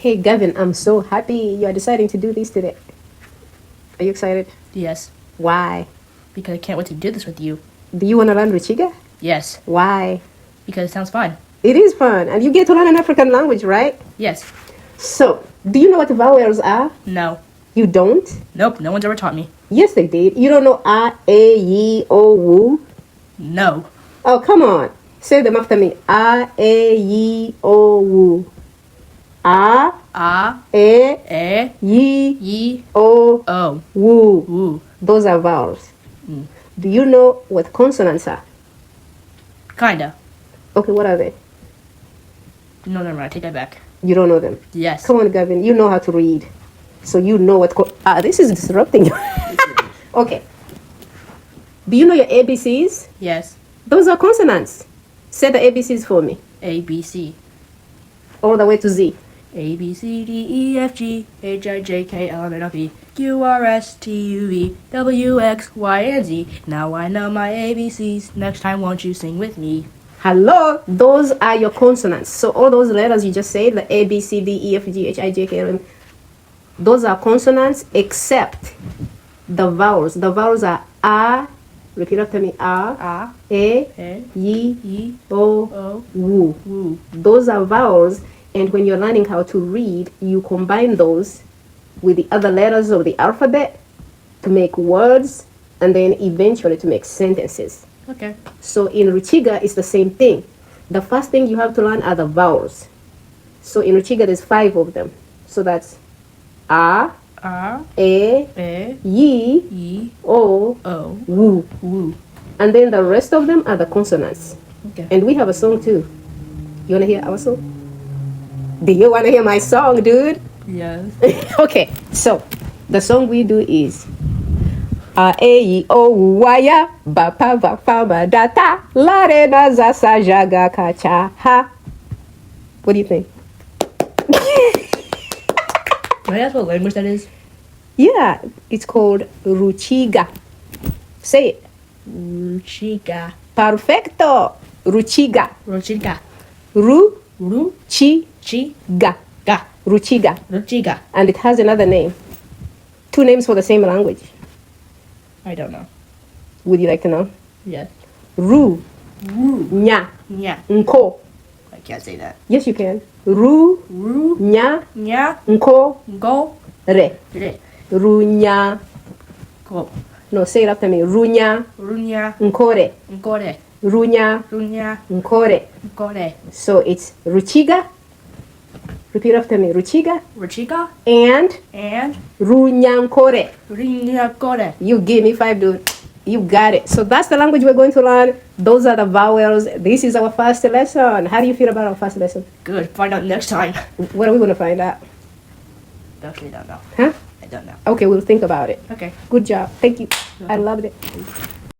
Hey, Gavin, I'm so happy you are deciding to do this today. Are you excited? Yes, Why? because I can't wait to do this with you. Do you want to learn Rukiga? Yes, Why? because it sounds fun. It is fun, and you get to learn an African language, right? Yes. So, do you know what vowels are? No. You don't? Nope, no one's ever taught me. Yes, they did. You don't know A, E, I, O, U? No. Oh, come on. Say them after me. A, E, I, O, U. A, A, E, E, Y, Y, O, O, U. Woo. Those are vowels. Do you know what consonants are? Kinda. Okay, what are they? No, never mind. I take that back. You don't know them. Yes. Come on, Gavin. You know how to read. So you know what... this is disrupting you. Okay. Do you know your ABCs? Yes. Those are consonants. Say the ABCs for me. A, B, C. All the way to Z. A, B, C, D, E, F, G, H, I, J, K, L, M, N, O, P, Q, R, S, T, U, V, W, X, Y, and Z. Now I know my ABCs. Next time, won't you sing with me? Hello, those are your consonants. So all those letters you just said, the A, B, C, D, E, F, G, H, I, J, K, L, M, those are consonants except the vowels. The vowels are A, repeat after me, A, E, Y, O, U. Woo. Those are vowels, and when you're learning how to read, you combine those with the other letters of the alphabet to make words, and then eventually to make sentences. Okay. So in Rukiga, it's the same thing. The first thing you have to learn are the vowels. So in Rukiga, there's 5 of them. So that's A, E, E, Y, Y, O, O, U. Woo. And then the rest of them are the consonants. Okay. And we have a song too. You want to hear our song? Do you want to hear my song, dude? Yes. Okay, so the song we do is A, E, I, O, U, Waya, Bapa, Vafa, Madata, Larena, Zasa, Jaga, Kacha, Ha. What do you think? Can I ask what language that is? Yeah, it's called Rukiga. Say it. Rukiga. Perfecto. Rukiga. Rukiga. Rukiga. Ga. Rukiga. Rukiga. And it has another name. 2 names for the same language. I don't know. Would you like to know? Yes. Ru. Woo. Nya. Nya. Nko. I can't say that. Yes, you can. Ru. Ru. Nya. Nya. Nko. Go. Re. Re. Runya. Go. No, say it after me. Runya. Runya. Nkore. Nkore. Runya. Runya. Nkore. Nkore. So it's Rukiga. Repeat after me. Rukiga. Rukiga. And And Runyankore. Runyankore. You give me 5, dude. You got it. So that's the language we're going to learn. Those are the vowels. This is our first lesson. How do you feel about our first lesson? Good. Find out next time. What are we going to find out? Actually, don't know. Huh? I don't know. Okay, we'll think about it. Okay. Good job. Thank you. I loved it.